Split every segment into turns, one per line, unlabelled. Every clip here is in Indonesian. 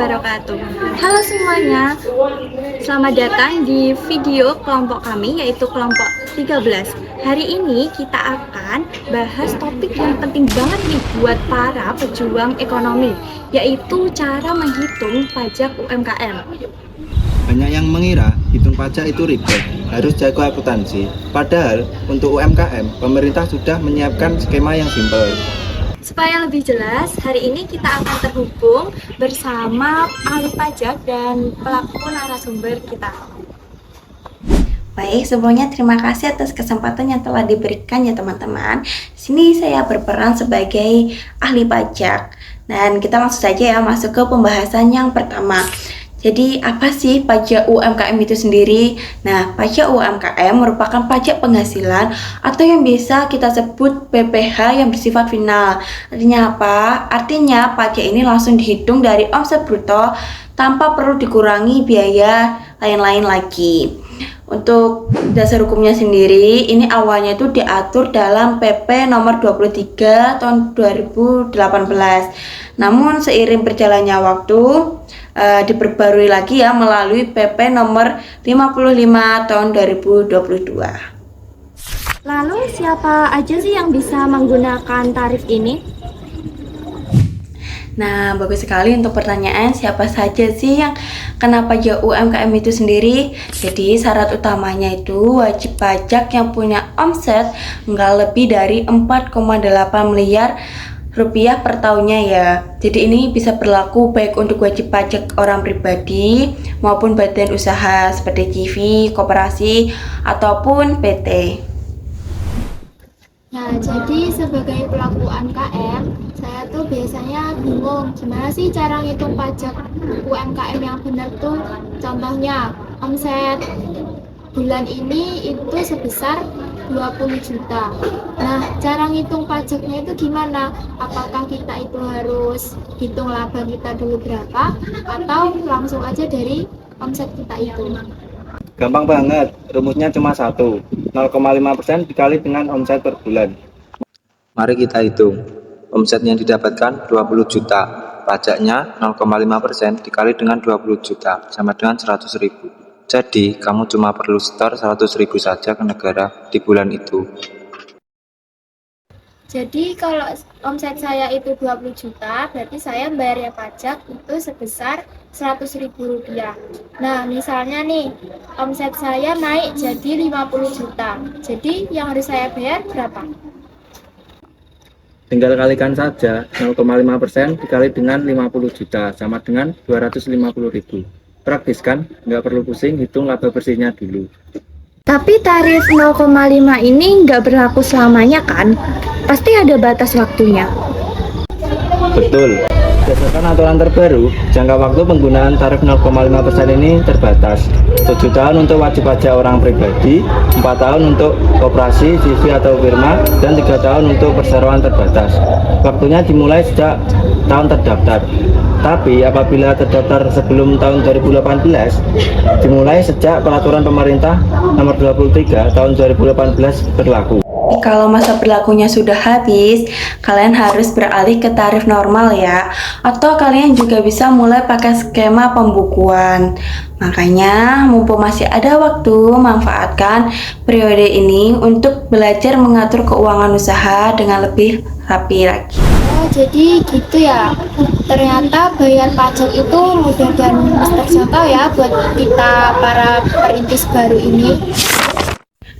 wabarakatuh. Halo semuanya, selamat datang di video kelompok kami yaitu kelompok 13. Hari ini kita akan bahas topik yang penting banget nih buat para pejuang ekonomi, yaitu cara menghitung pajak UMKM.
Banyak yang mengira hitung pajak itu ribet, harus jago akuntansi. Padahal untuk UMKM, pemerintah sudah menyiapkan skema yang simpel.
Supaya lebih jelas, hari ini kita akan terhubung bersama ahli pajak dan pelaku narasumber kita.
Baik, sebelumnya terima kasih atas kesempatan yang telah diberikan ya teman-teman. Di sini saya berperan sebagai ahli pajak. Dan kita langsung saja ya masuk ke pembahasan yang pertama. Jadi apa sih pajak UMKM itu sendiri? Nah, pajak UMKM merupakan pajak penghasilan atau yang biasa kita sebut PPh yang bersifat final. Artinya apa? Artinya pajak ini langsung dihitung dari omset bruto tanpa perlu dikurangi biaya lain-lain lagi. Untuk dasar hukumnya sendiri, ini awalnya itu diatur dalam PP nomor 23 tahun 2018. Namun seiring berjalannya waktu, diperbarui lagi ya melalui PP nomor 55 tahun 2022.
Lalu siapa aja sih yang bisa menggunakan tarif ini?
Nah, bagus sekali untuk pertanyaan siapa saja sih yang kena pajak UMKM itu sendiri. Jadi syarat utamanya itu wajib pajak yang punya omset nggak lebih dari 4,8 miliar rupiah per tahunnya ya. Jadi ini bisa berlaku baik untuk wajib pajak orang pribadi maupun badan usaha seperti CV, koperasi, ataupun PT.
Nah, jadi sebagai pelaku UMKM, saya tuh biasanya bingung gimana sih cara ngitung pajak UMKM yang benar tuh. Contohnya, omset bulan ini itu sebesar 20 juta. Nah, cara ngitung pajaknya itu gimana? Apakah kita itu harus hitung laba kita dulu berapa atau langsung aja dari omset kita itu?
Gampang banget, rumusnya cuma satu, 0,5% dikali dengan omset per bulan. Mari kita hitung. Omset yang didapatkan 20 juta, pajaknya 0,5% dikali dengan 20 juta, sama dengan 100 ribu. Jadi, kamu cuma perlu setor 100 ribu saja ke negara di bulan itu.
Jadi kalau omset saya itu 20 juta, berarti saya bayarnya pajak itu sebesar 100 ribu rupiah. Nah, misalnya nih, omset saya naik jadi 50 juta. Jadi yang harus saya bayar berapa?
Tinggal kalikan saja, 0,5% dikali dengan 50 juta, sama dengan 250 ribu. Praktis kan? Nggak perlu pusing, hitung laba bersihnya dulu.
Tapi tarif 0,5 ini nggak berlaku selamanya kan? Pasti ada batas waktunya.
Betul. Berdasarkan aturan terbaru, jangka waktu penggunaan tarif 0,5% ini terbatas. 7 tahun untuk wajib pajak orang pribadi, 4 tahun untuk koperasi, CV atau firma, dan 3 tahun untuk perseroan terbatas. Waktunya dimulai sejak tahun terdaftar. Tapi apabila terdaftar sebelum tahun 2018, dimulai sejak peraturan pemerintah nomor 23 tahun 2018 berlaku.
Kalau masa berlakunya sudah habis, kalian harus beralih ke tarif normal ya. Atau kalian juga bisa mulai pakai skema pembukuan. Makanya, mumpung masih ada waktu, manfaatkan periode ini untuk belajar mengatur keuangan usaha dengan lebih rapi lagi.
Oh, jadi gitu ya. Ternyata bayar pajak itu mudah dan terjangkau ya buat kita para perintis baru ini.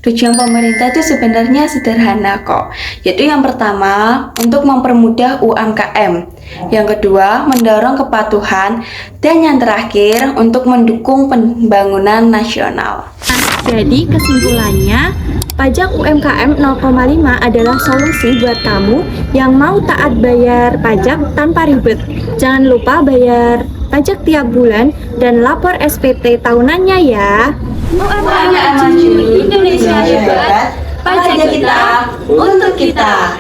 Tujuan pemerintah itu sebenarnya sederhana kok, yaitu yang pertama untuk mempermudah UMKM, yang kedua mendorong kepatuhan, dan yang terakhir untuk mendukung pembangunan nasional.
Jadi kesimpulannya, pajak UMKM 0,5 adalah solusi buat kamu yang mau taat bayar pajak tanpa ribet. Jangan lupa bayar pajak tiap bulan dan lapor SPT tahunannya ya.
UMKM maju, Indonesia hebat, pajak kita untuk kita.